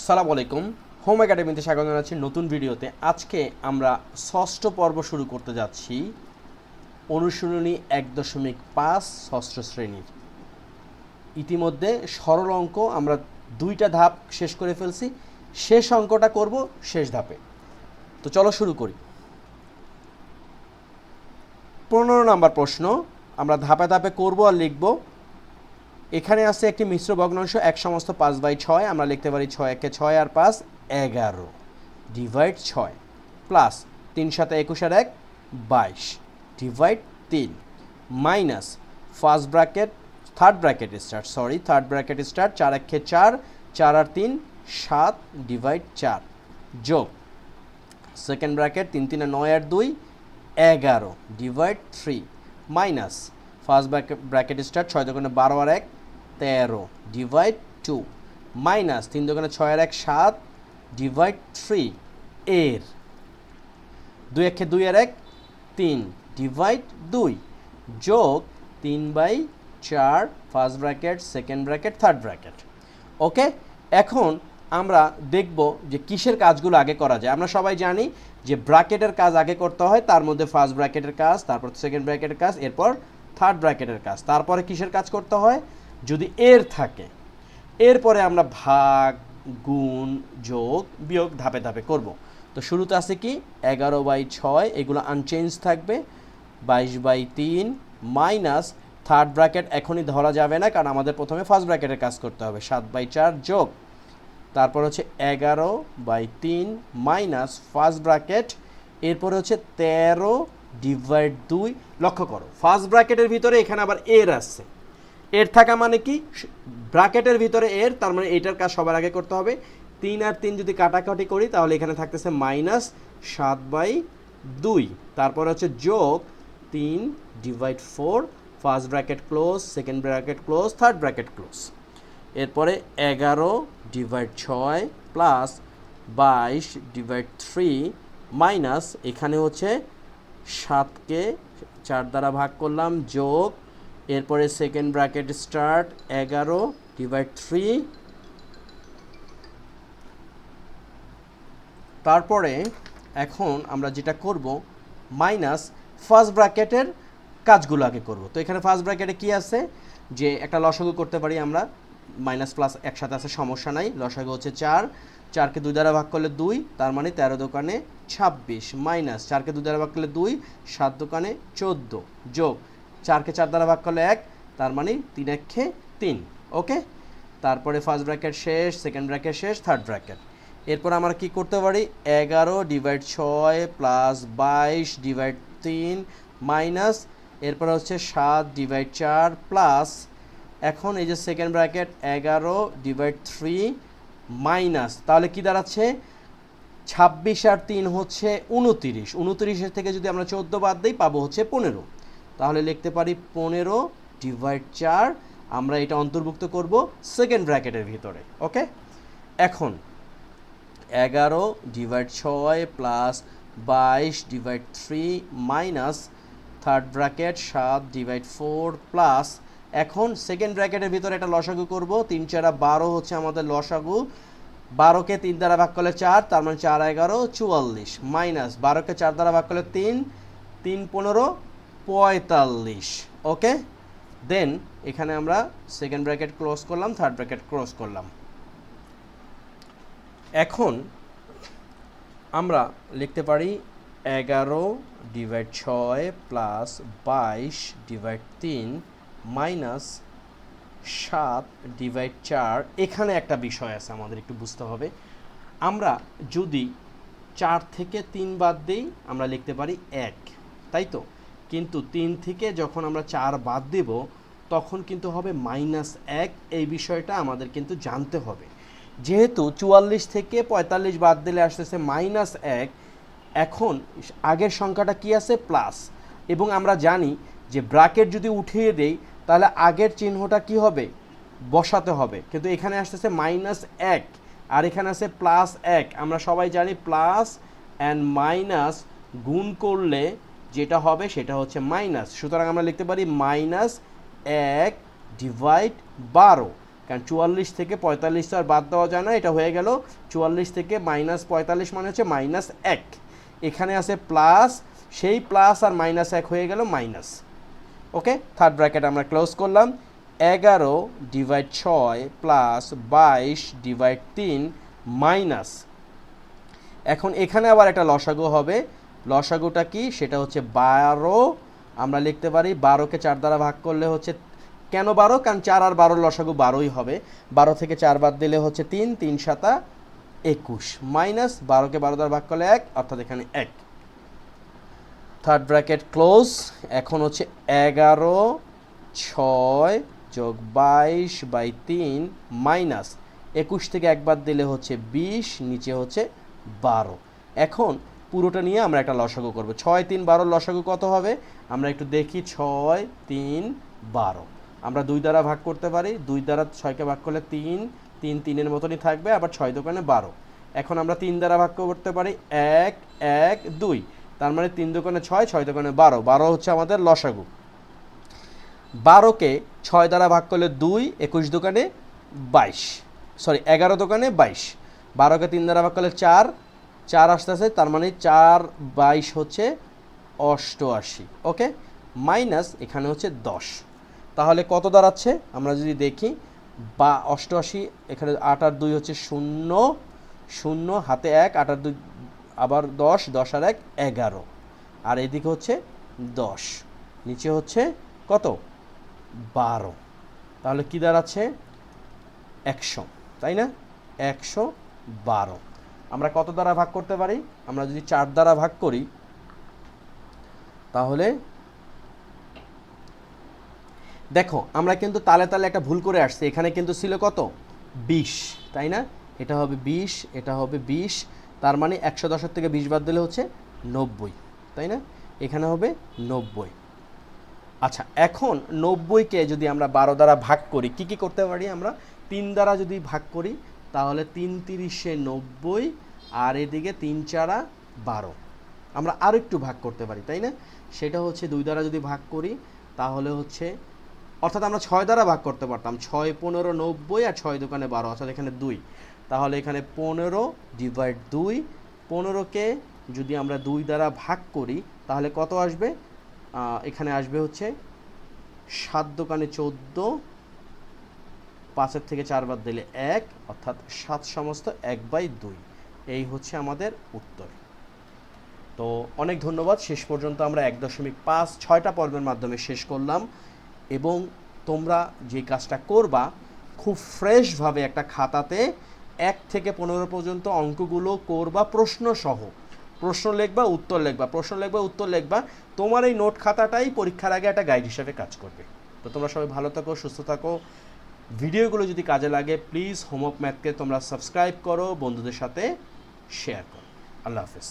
আসসালামু আলাইকুম। হোম একাডেমিতে স্বাগত জানাচ্ছি নতুন ভিডিওতে। আজকে আমরা ষষ্ঠ পর্ব শুরু করতে যাচ্ছি, অনুশীলনী 1.5 ষষ্ঠ শ্রেণীর। ইতিমধ্যে সরল অঙ্ক আমরা দুইটা ধাপ শেষ করে ফেলছি, শেষ অঙ্কটা করব শেষ ধাপে। তো চলো শুরু করি। 15 নম্বর প্রশ্ন আমরা ধাপে ধাপে করব আর লিখব। এখানে আছে একটি মিশ্র ভগ্নাংশ 1/5/6। আমরা লিখতে পারি 6 একে 6 আর 5 11 ডিভাইড 6 প্লাস 3 7 21 আর 1 22 divide 3 minus first bracket third bracket start 4 একে 4 4 আর 3 7 ডিভাইড 4 যোগ সেকেন্ড ব্র্যাকেট 3 3 9 আর 2 11 divide 3 minus first bracket start 6 দোকানে 12 আর 1 13 ডিভাইড 2 মাইনাস 3 দোকানে 6 আর 1 7 ডিভাইড 3 এর 2 একে 2 আর 1 3 ডিভাইড 2 যোগ 3/4 first bracket second bracket third bracket. Okay, এখন আমরা দেখব যে কিসের কাজগুলো আগে করা যায়। আমরা সবাই জানি যে ব্র্যাকেটের কাজ আগে করতে হয়, তার মধ্যে ফার্স্ট ব্র্যাকেটের কাজ, তারপর সেকেন্ড ব্র্যাকেটের কাজ, এরপর থার্ড ব্র্যাকেটের কাজ, তারপরে কিসের কাজ করতে হয় যদি এর থাকে। এরপরে আমরা ভাগ গুণ যোগ বিয়োগ ধাপে ধাপে করব। তো শুরুতে আছে কি 11/6, এগুলো আনচেঞ্জ থাকবে, 22/3 মাইনাস থার্ড ব্র্যাকেট এখনই ধরা যাবে না, কারণ আমাদের প্রথমে ফার্স্ট ব্র্যাকেটের কাজ করতে হবে, 7/4 যোগ তারপর হচ্ছে 11/3 মাইনাস ফার্স্ট ব্র্যাকেট, এরপরে হচ্ছে 13 ডিভাইড 2। লক্ষ্য করো ফার্স্ট ব্র্যাকেটের ভিতরে এখানে আবার এর আসছে, এর থাকা মানে কি ব্র্যাকেটের ভিতরে এর, তার মানে এটার কাজ সবার আগে করতে হবে। 3 আর 3 যদি কাটাকাটি করি তাহলে এখানে থাকতেছে মাইনাস 7/2, তারপর হচ্ছে যোগ 3 divide 4, first bracket close second bracket close third bracket close, এরপরে 11 ডিভাইড 6 প্লাস 22 ডিভাইড 3 মাইনাস এখানে হচ্ছে 7কে 4 দ্বারা ভাগ করলাম যোগ, এরপরে সেকেন্ড ব্র্যাকেট স্টার্ট 11 ডিভাইড 3, তারপরে এখন আমরা যেটা করব মাইনাস ফার্স্ট ব্র্যাকেটের কাজগুলো আগে করব। তো এখানে ফার্স্ট ব্র্যাকেটে কি আছে যে একটা লসাগু করতে পারি আমরা, মাইনাস প্লাস একসাথে আছে সমস্যা নাই। লসাগু হচ্ছে 4, 4কে 2 দ্বারা ভাগ করলে 2, তার মানে 13 দোকানে 26 মাইনাস 4কে 2 দ্বারা ভাগ করলে 2, 7 দোকানে 14 যোগ 4কে 4 দ্বারা ভাগ করলে 1, তার মানে 3 একে 3। ওকে, তারপরে ফার্স্ট ব্র্যাকেট শেষ সেকেন্ড ব্র্যাকেট শেষ থার্ড ব্র্যাকেট। এরপর আমরা কি করতে পারি 11 ডিভাইড 6 প্লাস 22 ডিভাইড 3 মাইনাস এরপর হচ্ছে 7 ডিভাইড 4 প্লাস এখন এই যে সেকেন্ড ব্র্যাকেট 11 ডিভাইড 3 মাইনাস, তাহলে কি দাঁড়াচ্ছে 26 আর 3 হচ্ছে 29, 29-এর থেকে যদি আমরা 14 বাদ দিই পাবো হচ্ছে 15, তাহলে লিখতে পারি 15 ডিভাইড 4। আমরা এটা অন্তর্ভুক্ত করব সেকেন্ড ব্র্যাকেটের ভিতরে। ওকে, এখন 11 divide 6 plus 22 divide 3 minus third bracket 7 divide 4 plus এখন সেকেন্ড ব্র্যাকেটের ভিতরে একটা লসাগু করব, 3 4 12 হচ্ছে আমাদের লসাগু, 12কে 3 দ্বারা ভাগ করলে 4, তার মানে 4 11 44 মাইনাস 12কে 4 দ্বারা ভাগ করলে 3, 3 15 45। ওকে, দেন এখানে আমরা সেকেন্ড ব্র্যাকেট ক্লোজ করলাম থার্ড ব্র্যাকেট ক্লোজ করলাম। এখন আমরা লিখতে পারি 11 divide 6 plus 22 divide 3 minus 7 divide 4। এখানে একটা বিষয় আছে আমাদের একটু বুঝতে হবে, আমরা যদি 4 থেকে 3 বাদ দিই আমরা লিখতে পারি 1, তাই তো, কিন্তু 3 থেকে যখন আমরা 4 বাদ দেব তখন কিন্তু হবে -1, এই বিষয়টা আমাদের কিন্তু জানতে হবে। যেহেতু 44 থেকে 45 বাদ দিলে আসতেছে -1, এখন আগের সংখ্যাটা কি আছে প্লাস, এবং আমরা জানি যে ব্র্যাকেট যদি উঠিয়ে দেই তাহলে আগের চিহ্নটা কি হবে বসাতে হবে, কিন্তু এখানে আসতেছে -1 আর এখানে আছে +1। আমরা সবাই জানি প্লাস অ্যান্ড মাইনাস গুণ করলে যেটা হবে সেটা হচ্ছে মাইনাস, সুতরাং আমরা লিখতে পারি -1 ডিভাইড 12। কারণ 44 থেকে 45 তো আর বাদ দেওয়া যায় না, এটা হয়ে গেল 44 থেকে -45 মানে হচ্ছে -1। এখানে আছে প্লাস, সেই প্লাস আর -1 হয়ে গেল মাইনাস। ওকে, থার্ড ব্র্যাকেট আমরা ক্লোজ করলাম। 11/6 প্লাস 22/3 মাইনাস, এখন এখানে আবার একটা লসাগু হবে। লসাগুটা কি, সেটা হচ্ছে 12। আমরা লিখতে পারি 12কে 4 দ্বারা ভাগ করলে হচ্ছে, কেন 12? কারণ 4 আর 12 লসাগু 12ই হবে। 12 থেকে 4 বাদ দিলে হচ্ছে 3, 3 7 21 মাইনাস 12কে 12 দ্বারা ভাগ করলে 1, অর্থাৎ এখানে 1। Third bracket close. এখন হচ্ছে 11/6 যোগ 22/3 মাইনাস 21 থেকে 1 বাদ দিলে হচ্ছে 20, নিচে হচ্ছে 12। এখন পুরোটা নিয়ে আমরা একটা লসাগু করব। 6 3 12 লসাগু কত হবে আমরা একটু দেখি। 6 3 12 আমরা 2 দ্বারা ভাগ করতে পারি। 2 দ্বারা 6কে ভাগ করলে 3, 3 3-এর মতনই থাকবে, আবার 6 দোকানে 12। এখন আমরা 3 দ্বারা ভাগ করতে পারি 1 1 2, তার মানে 3 দোকানে 6, 6 দোকানে 12, 12 হচ্ছে আমাদের লসাগু। 12কে 6 দ্বারা ভাগ করলে 2, 21 দোকানে 22, সরি 11 দোকানে 22। 12কে 3 দ্বারা ভাগ করলে 4, 4 আসতেছে, তার মানে 4 22 হচ্ছে 88। ওকে, মাইনাস এখানে হচ্ছে 10। তাহলে কত দাঁড়াচ্ছে আমরা যদি দেখি, বা 88, এখানে 8 আর 2 হচ্ছে 0 0, হাতে 1, 8 আর 2 আবার 10, 10 আর 1 11, আর এদিকে হচ্ছে 10, নিচে হচ্ছে কত 12। তাহলে কি দাঁড়াচ্ছে 100, তাই না? 112 আমরা কত দ্বারা ভাগ করতে পারি? আমরা যদি 4 দ্বারা ভাগ করি তাহলে দেখো আমরা কিন্তু তালে তালে একটা ভুল করে আসছি। এখানে কিন্তু ছিল কত 20, তাই না? এটা হবে 20, এটা হবে 20, তার মানে 110 থেকে 20 বাদ দিলে হচ্ছে 90, তাই না? এখানে হবে 90। আচ্ছা, এখন 90কে যদি আমরা 12 দ্বারা ভাগ করি, কি কি করতে পারি আমরা? 3 দ্বারা যদি ভাগ করি তাহলে 3 3-এ 90, আর এদিকে 3 4 12। আমরা আরও একটু ভাগ করতে পারি, তাই না? সেটা হচ্ছে 2 দ্বারা যদি ভাগ করি তাহলে হচ্ছে, অর্থাৎ আমরা 6 দ্বারা ভাগ করতে পারতাম। 6 15 90, আর 6 দোকানে 12, অর্থাৎ এখানে 2। তাহলে এখানে 15/2, 15কে যদি আমরা 2 দ্বারা ভাগ করি তাহলে কত আসবে? এখানে আসবে হচ্ছে 7 দোকানে 14, 5-এর থেকে 4 বাদ দিলে 1, অর্থাৎ 7 সমস্ত 1/2। এই হচ্ছে আমাদের উত্তর। তো অনেক ধন্যবাদ। শেষ পর্যন্ত আমরা 1.5 6টা পর্বের মাধ্যমে শেষ করলাম, এবং তোমরা যে কাজটা করবা, খুব ফ্রেশভাবে একটা খাতাতে 1 থেকে 15 পর্যন্ত অঙ্কগুলো করবা, প্রশ্ন সহ। প্রশ্ন লিখবা, উত্তর লিখবা, প্রশ্ন লিখবা, উত্তর লিখবা। তোমার এই নোট খাতাটাই পরীক্ষার আগে একটা গাইড হিসেবে কাজ করবে। তো তোমরা সবাই ভালো থাকো, সুস্থ থাকো। ভিডিওগুলো যদি কাজে লাগে প্লিজ হোমওয়ার্ক ম্যাথকে তোমরা সাবস্ক্রাইব করো, বন্ধুদের সাথে শেয়ার করো। আল্লাহ হাফেজ।